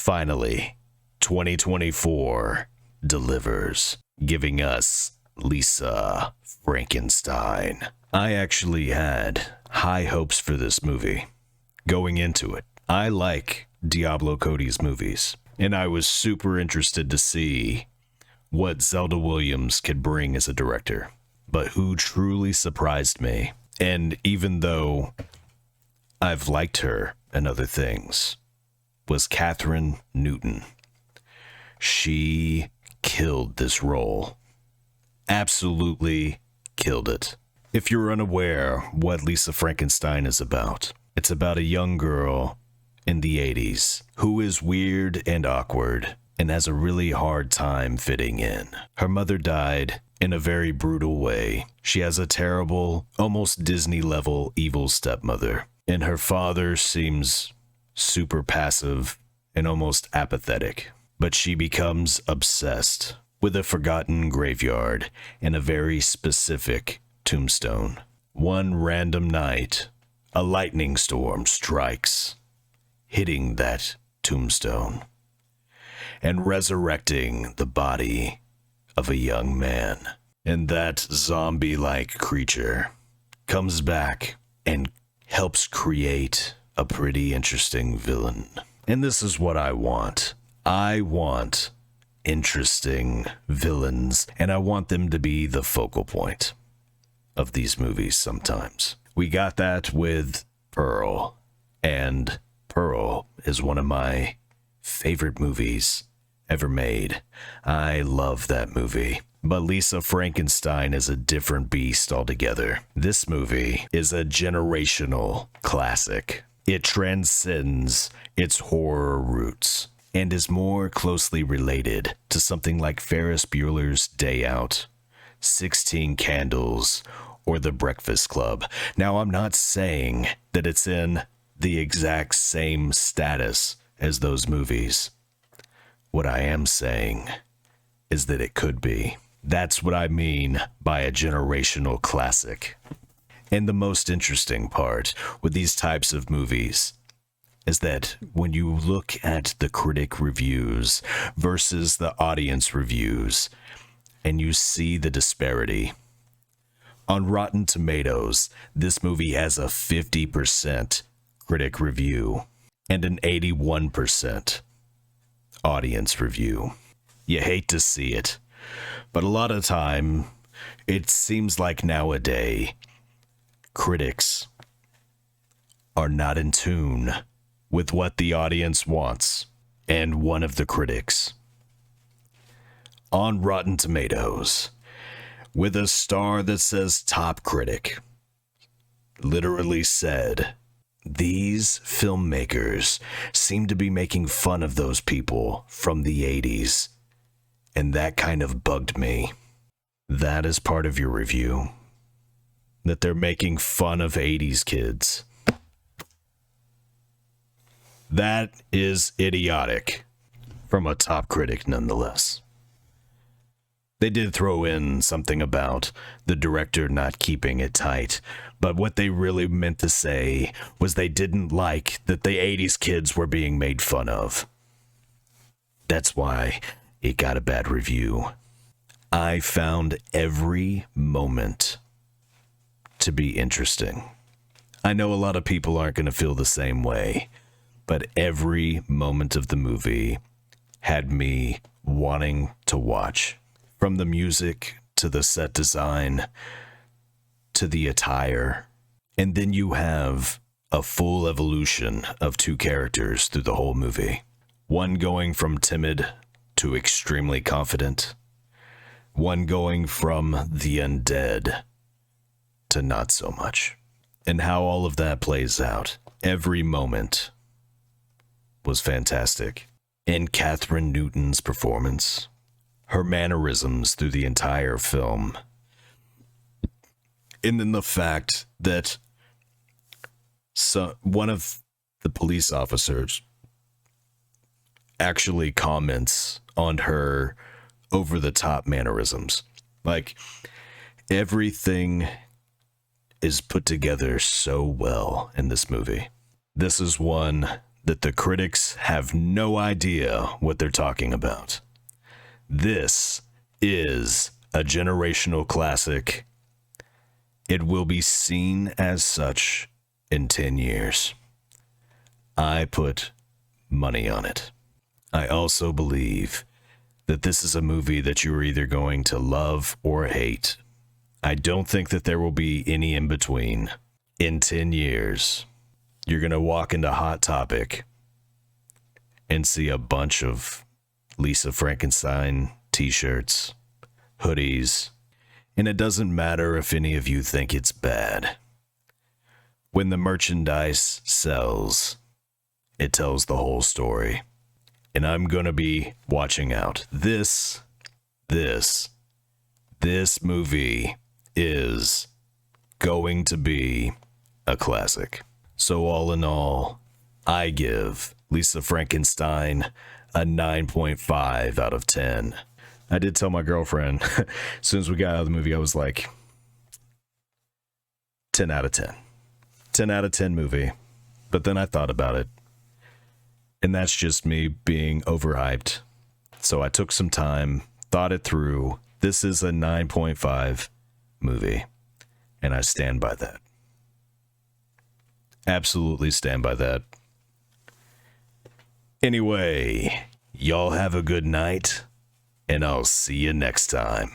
Finally, 2024 delivers, giving us Lisa Frankenstein. I actually had high hopes for this movie. Going into it, I like Diablo Cody's movies, and I was super interested to see what Zelda Williams could bring as a director. But who truly surprised me, and even though I've liked her and other things, was Catherine Newton. She killed this role. Absolutely killed it. If you're unaware what Lisa Frankenstein is about, it's about a young girl in the 80s who is weird and awkward and has a really hard time fitting in. Her mother died in a very brutal way. She has a terrible, almost Disney-level evil stepmother, and her father seems super passive and almost apathetic. But she becomes obsessed with a forgotten graveyard and a very specific tombstone. One random night, a lightning storm strikes, hitting that tombstone and resurrecting the body of a young man. And that zombie-like creature comes back and helps create a pretty interesting villain. And this is what I want. I want interesting villains, and I want them to be the focal point of these movies sometimes. We got that with Pearl, and Pearl is one of my favorite movies ever made. I love that movie. But Lisa Frankenstein is a different beast altogether. This movie is a generational classic. It transcends its horror roots and is more closely related to something like Ferris Bueller's Day Out, 16 Candles, or The Breakfast Club. Now, I'm not saying that it's in the exact same status as those movies. What I am saying is that it could be. That's what I mean by a generational classic. And the most interesting part with these types of movies is that when you look at the critic reviews versus the audience reviews, and you see the disparity, on Rotten Tomatoes, this movie has a 50% critic review and an 81% audience review. You hate to see it, but a lot of time, it seems like nowadays, critics are not in tune with what the audience wants. And one of the critics on Rotten Tomatoes, with a star that says top critic, literally said, "These filmmakers seem to be making fun of those people from the 80s, and that kind of bugged me." That is part of your review? That they're making fun of 80s kids? That is idiotic, from a top critic nonetheless. They did throw in something about the director not keeping it tight, but what they really meant to say was they didn't like that the 80s kids were being made fun of. That's why it got a bad review. I found every moment to be interesting. I know a lot of people aren't going to feel the same way, but every moment of the movie had me wanting to watch. From the music, to the set design, to the attire. And then you have a full evolution of two characters through the whole movie. One going from timid to extremely confident. One going from the undead to not so much. And how all of that plays out. Every moment was fantastic. And Catherine Newton's performance, her mannerisms through the entire film, and then the fact that one of the police officers actually comments on her over-the-top mannerisms. Like, everything is put together so well in this movie. This is one that the critics have no idea what they're talking about. This is a generational classic. It will be seen as such in 10 years. I put money on it. I also believe that this is a movie that you are either going to love or hate. I don't think that there will be any in between. In 10 years, you're going to walk into Hot Topic and see a bunch of Lisa Frankenstein t-shirts, hoodies, and it doesn't matter if any of you think it's bad. When the merchandise sells, it tells the whole story. And I'm going to be watching out. This movie is going to be a classic. So all in all, I give Lisa Frankenstein a 9.5 out of 10. I did tell my girlfriend, as soon as we got out of the movie, I was like, 10 out of 10. 10 out of 10 movie. But then I thought about it. And that's just me being overhyped. So I took some time, thought it through. This is a 9.5 movie. And I stand by that. Absolutely stand by that. Anyway, y'all have a good night. And I'll see you next time.